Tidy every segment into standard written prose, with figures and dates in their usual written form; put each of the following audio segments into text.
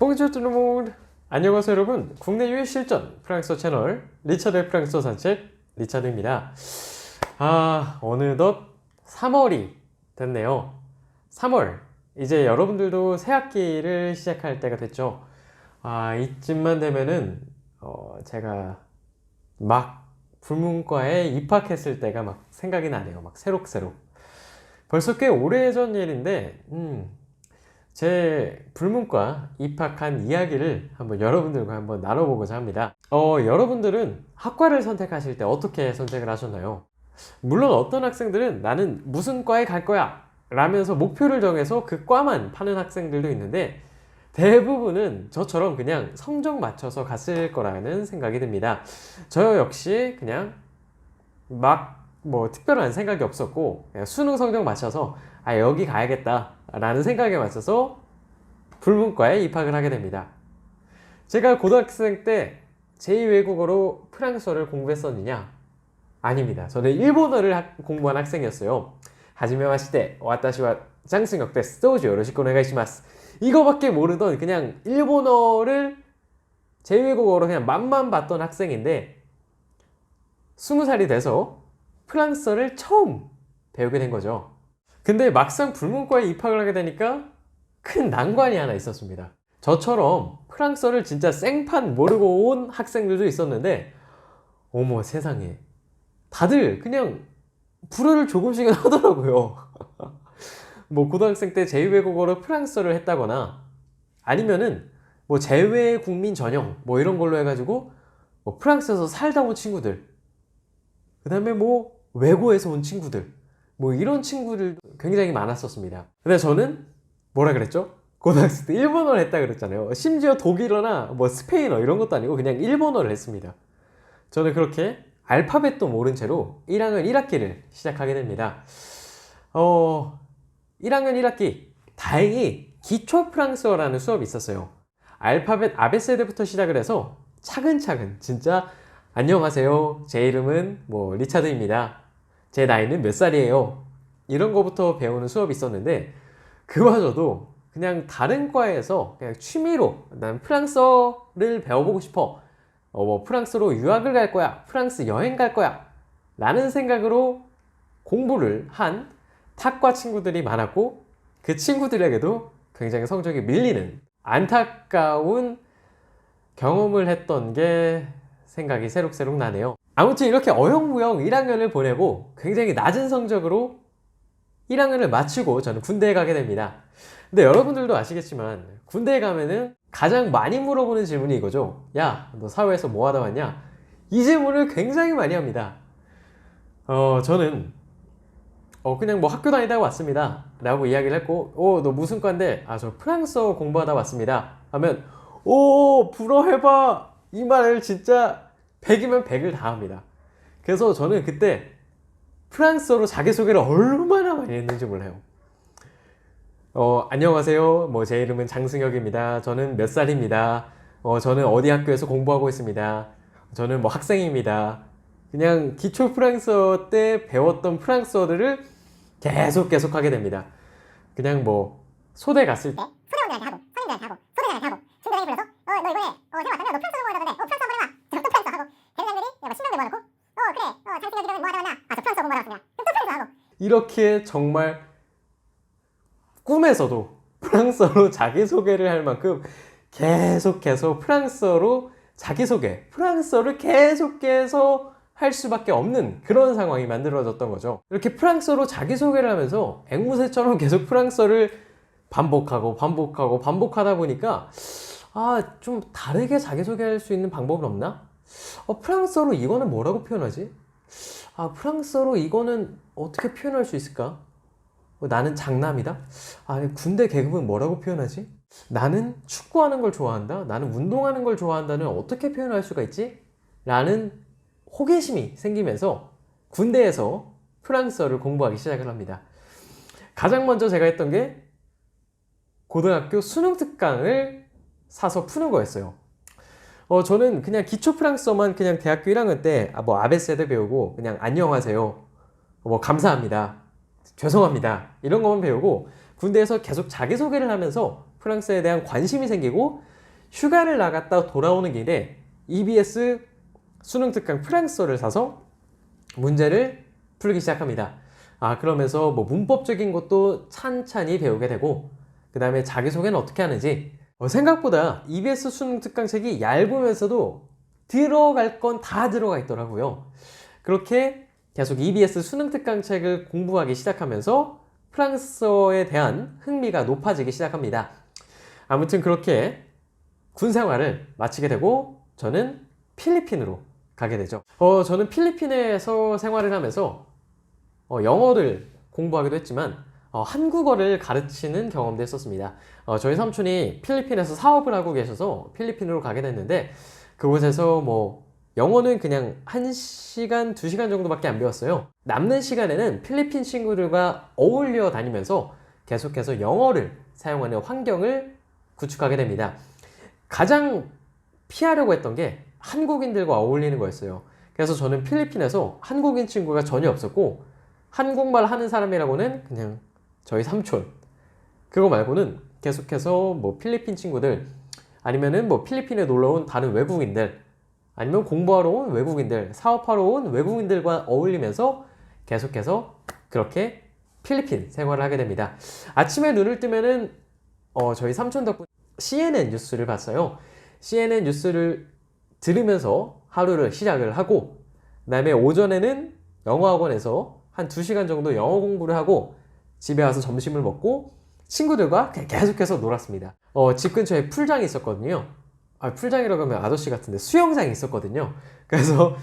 봉주 뚜루몽 안녕하세요 여러분. 국내 유일 실전 프랑스어 채널 리차드의 프랑스어 산책 리차드입니다. 어느덧 3월이 됐네요. 3월 이제 여러분들도 새 학기를 시작할 때가 됐죠. 이쯤만 되면은 제가 막 불문과에 입학했을 때가 막 생각이 나네요. 막 새록새록. 벌써 꽤 오래전 일인데 제 불문과 입학한 이야기를 한번 여러분들과 한번 나눠보고자 합니다. 여러분들은 학과를 선택하실 때 어떻게 선택을 하셨나요? 물론 어떤 학생들은 나는 무슨 과에 갈 거야 라면서 목표를 정해서 그 과만 파는 학생들도 있는데, 대부분은 저처럼 그냥 성적 맞춰서 갔을 거라는 생각이 듭니다. 저 역시 그냥 막 특별한 생각이 없었고 그냥 수능 성적 맞춰서 여기 가야겠다 라는 생각에 맞춰서 불문과에 입학을 하게 됩니다. 제가 고등학생 때 제2외국어로 프랑스어를 공부했었느냐? 아닙니다. 저는 일본어를 공부한 학생이었어요. 하지메 마시테 와타시와 장승역 데스 소주 요로시쿠 오네가이시마스. 이거밖에 모르던 그냥 일본어를 제2외국어로 그냥 맛만 봤던 학생인데 20살이 돼서 프랑스어를 처음 배우게 된 거죠. 근데 막상 불문과에 입학을 하게 되니까 큰 난관이 하나 있었습니다. 저처럼 프랑스어를 진짜 생판 모르고 온 학생들도 있었는데, 어머 세상에, 다들 그냥 불어를 조금씩은 하더라고요. 고등학생 때 제2외국어로 프랑스어를 했다거나 아니면은 제외 국민 전형 이런 걸로 해가지고 프랑스에서 살다 온 친구들, 그 다음에 외고에서 온 친구들, 이런 친구들 굉장히 많았었습니다. 근데 저는 뭐라 그랬죠? 고등학생 때 일본어를 했다 그랬잖아요. 심지어 독일어나 스페인어 이런 것도 아니고 그냥 일본어를 했습니다. 저는 그렇게 알파벳도 모른 채로 1학년 1학기를 시작하게 됩니다. 1학년 1학기 다행히 기초 프랑스어라는 수업이 있었어요. 알파벳 아베세드부터 시작을 해서 차근차근 진짜 안녕하세요, 제 이름은 리차드입니다, 제 나이는 몇 살이에요, 이런 거부터 배우는 수업이 있었는데, 그마저도 그냥 다른 과에서 그냥 취미로 난 프랑스어를 배워보고 싶어, 프랑스로 유학을 갈 거야, 프랑스 여행 갈 거야 라는 생각으로 공부를 한 탁과 친구들이 많았고, 그 친구들에게도 굉장히 성적이 밀리는 안타까운 경험을 했던 게 생각이 새록새록 나네요. 아무튼 이렇게 어영부영 1학년을 보내고 굉장히 낮은 성적으로 1학년을 마치고 저는 군대에 가게 됩니다. 근데 여러분들도 아시겠지만 군대에 가면은 가장 많이 물어보는 질문이 이거죠. 야, 너 사회에서 뭐 하다 왔냐? 이 질문을 굉장히 많이 합니다. 저는 그냥 학교 다니다가 왔습니다 라고 이야기를 했고, 너 무슨 과인데? 저 프랑스어 공부하다 왔습니다 하면, 불어해봐, 이 말을 진짜 100이면 100을 다 합니다. 그래서 저는 그때 프랑스어로 자기소개를 얼마나 많이 했는지 몰라요. 안녕하세요, 제 이름은 장승혁입니다, 저는 몇 살입니다, 저는 어디 학교에서 공부하고 있습니다, 저는 학생입니다. 그냥 기초 프랑스어 때 배웠던 프랑스어들을 계속 하게 됩니다. 그냥 소대 갔을 때 소대원들한테 하고, 선임들한테 하고, 소대장한테 하고, 친구들이 불러서 너 이번에 새로 왔다며? 너 프랑스어 공부하다던데? 프랑스어 한번 해봐. 저또 프랑스어 하고, 대장들이 신병들 모아놓고, 그래, 장승혁 이름은 뭐 하다 왔냐? 저 프랑스어 공부하다 왔습니다. 또 프랑스어 하고. 이렇게 정말 꿈에서도 프랑스어로 자기소개를 할 만큼 계속해서 프랑스어로 자기소개, 프랑스어를 계속해서 할 수밖에 없는 그런 상황이 만들어졌던 거죠. 이렇게 프랑스어로 자기소개를 하면서 앵무새처럼 계속 프랑스어를 반복하다 보니까 좀 다르게 자기소개할 수 있는 방법은 없나? 프랑스어로 이거는 뭐라고 표현하지? 프랑스어로 이거는 어떻게 표현할 수 있을까? 나는 장남이다? 군대 계급은 뭐라고 표현하지? 나는 축구하는 걸 좋아한다? 나는 운동하는 걸 좋아한다는 어떻게 표현할 수가 있지? 라는 호기심이 생기면서 군대에서 프랑스어를 공부하기 시작을 합니다. 가장 먼저 제가 했던 게 고등학교 수능 특강을 사서 푸는 거였어요. 저는 그냥 기초 프랑스어만 그냥 대학교 1학년 때 아베세드 배우고 그냥 안녕하세요, 감사합니다, 죄송합니다 이런 것만 배우고 군대에서 계속 자기소개를 하면서 프랑스에 대한 관심이 생기고 휴가를 나갔다 돌아오는 길에 EBS 수능 특강 프랑스어를 사서 문제를 풀기 시작합니다. 그러면서 뭐 문법적인 것도 찬찬히 배우게 되고, 그 다음에 자기소개는 어떻게 하는지, 생각보다 EBS 수능 특강 책이 얇으면서도 들어갈 건 다 들어가 있더라고요. 그렇게 계속 EBS 수능 특강 책을 공부하기 시작하면서 프랑스어에 대한 흥미가 높아지기 시작합니다. 아무튼 그렇게 군 생활을 마치게 되고 저는 필리핀으로 가게 되죠. 저는 필리핀에서 생활을 하면서 영어를 공부하기도 했지만 한국어를 가르치는 경험도 했었습니다. 저희 삼촌이 필리핀에서 사업을 하고 계셔서 필리핀으로 가게 됐는데, 그곳에서 뭐 영어는 그냥 1시간, 2시간 정도밖에 안 배웠어요. 남는 시간에는 필리핀 친구들과 어울려 다니면서 계속해서 영어를 사용하는 환경을 구축하게 됩니다. 가장 피하려고 했던 게 한국인들과 어울리는 거였어요. 그래서 저는 필리핀에서 한국인 친구가 전혀 없었고, 한국말 하는 사람이라고는 그냥 저희 삼촌, 그거 말고는 계속해서 뭐 필리핀 친구들, 아니면은 뭐 필리핀에 놀러 온 다른 외국인들, 아니면 공부하러 온 외국인들, 사업하러 온 외국인들과 어울리면서 계속해서 그렇게 필리핀 생활을 하게 됩니다. 아침에 눈을 뜨면은 저희 삼촌 덕분에 CNN 뉴스를 봤어요. CNN 뉴스를 들으면서 하루를 시작을 하고, 그 다음에 오전에는 영어학원에서 한 2시간 정도 영어 공부를 하고 집에 와서 점심을 먹고 친구들과 계속해서 놀았습니다. 집 근처에 풀장이 있었거든요. 풀장이라고 하면 아저씨 같은데 수영장이 있었거든요. 그래서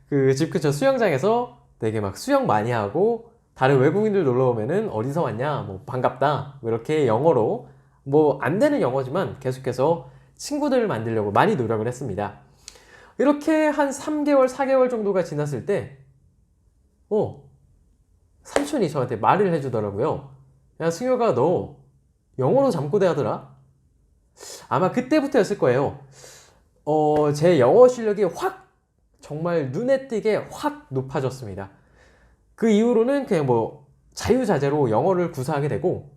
그 집 근처 수영장에서 되게 막 수영 많이 하고, 다른 외국인들 놀러 오면은 어디서 왔냐, 뭐 반갑다, 뭐 이렇게 영어로, 뭐 안 되는 영어지만 계속해서 친구들을 만들려고 많이 노력을 했습니다. 이렇게 한 3개월, 4개월 정도가 지났을 때 삼촌이 저한테 말을 해주더라고요. 야, 승효가 너 영어로 잠꼬대 하더라? 아마 그때부터였을 거예요. 제 영어 실력이 확, 정말 눈에 띄게 확 높아졌습니다. 그 이후로는 그냥 뭐 자유자재로 영어를 구사하게 되고,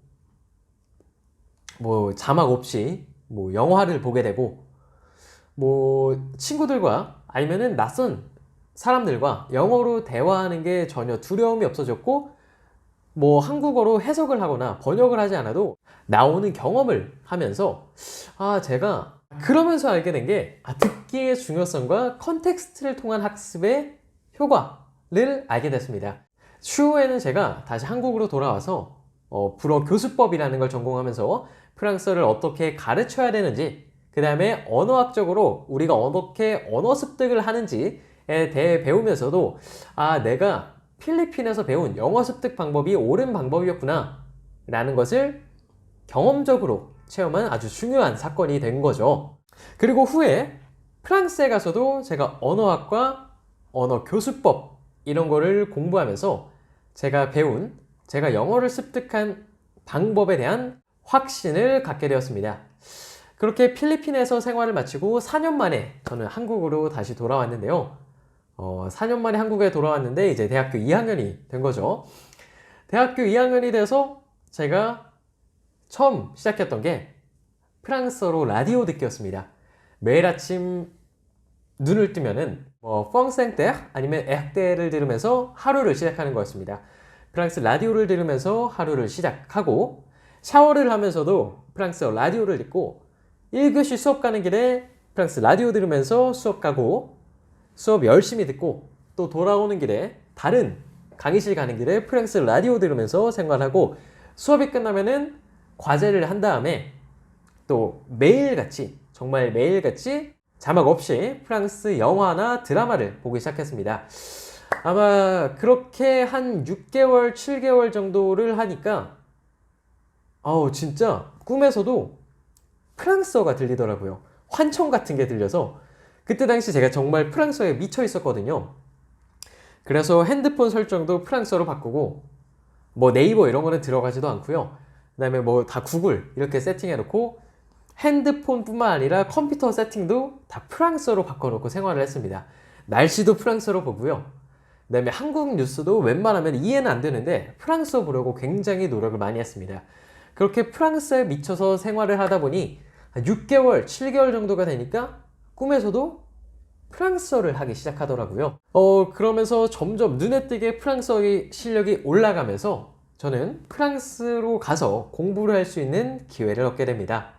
뭐 자막 없이 뭐 영화를 보게 되고, 뭐 친구들과 아니면은 낯선 사람들과 영어로 대화하는 게 전혀 두려움이 없어졌고, 뭐 한국어로 해석을 하거나 번역을 하지 않아도 나오는 경험을 하면서 제가 그러면서 알게 된 게 듣기의 중요성과 컨텍스트를 통한 학습의 효과를 알게 됐습니다. 추후에는 제가 다시 한국으로 돌아와서 불어 교수법이라는 걸 전공하면서 프랑스어를 어떻게 가르쳐야 되는지, 그 다음에 언어학적으로 우리가 어떻게 언어 습득을 하는지에 대해 배우면서도 내가 필리핀에서 배운 영어 습득 방법이 옳은 방법이었구나 라는 것을 경험적으로 체험한 아주 중요한 사건이 된 거죠. 그리고 후에 프랑스에 가서도 제가 언어학과 언어 교수법 이런 거를 공부하면서 제가 영어를 습득한 방법에 대한 확신을 갖게 되었습니다. 그렇게 필리핀에서 생활을 마치고 4년 만에 저는 한국으로 다시 돌아왔는데요. 4년 만에 한국에 돌아왔는데 이제 대학교 2학년이 된 거죠. 대학교 2학년이 돼서 제가 처음 시작했던 게 프랑스어로 라디오 듣기였습니다. 매일 아침 눈을 뜨면은 펑생떼 아니면 에르테를 들으면서 하루를 시작하는 거였습니다. 프랑스 라디오를 들으면서 하루를 시작하고, 샤워를 하면서도 프랑스어 라디오를 듣고, 1교시 수업 가는 길에 프랑스 라디오 들으면서 수업 가고, 수업 열심히 듣고, 또 돌아오는 길에 다른 강의실 가는 길에 프랑스 라디오 들으면서 생활하고, 수업이 끝나면은 과제를 한 다음에 또 매일같이, 정말 매일같이 자막 없이 프랑스 영화나 드라마를 보기 시작했습니다. 아마 그렇게 한 6개월, 7개월 정도를 하니까 진짜 꿈에서도 프랑스어가 들리더라고요. 환청 같은 게 들려서 그때 당시 제가 정말 프랑스어에 미쳐 있었거든요. 그래서 핸드폰 설정도 프랑스어로 바꾸고, 뭐 네이버 이런 거는 들어가지도 않고요. 그 다음에 뭐 다 구글 이렇게 세팅해 놓고, 핸드폰뿐만 아니라 컴퓨터 세팅도 다 프랑스어로 바꿔놓고 생활을 했습니다. 날씨도 프랑스어로 보고요. 그 다음에 한국 뉴스도 웬만하면 이해는 안 되는데 프랑스어 보려고 굉장히 노력을 많이 했습니다. 그렇게 프랑스에 미쳐서 생활을 하다 보니 한 6개월, 7개월 정도가 되니까 꿈에서도 프랑스어를 하기 시작하더라고요. 그러면서 점점 눈에 띄게 프랑스어 실력이 올라가면서 저는 프랑스로 가서 공부를 할 수 있는 기회를 얻게 됩니다.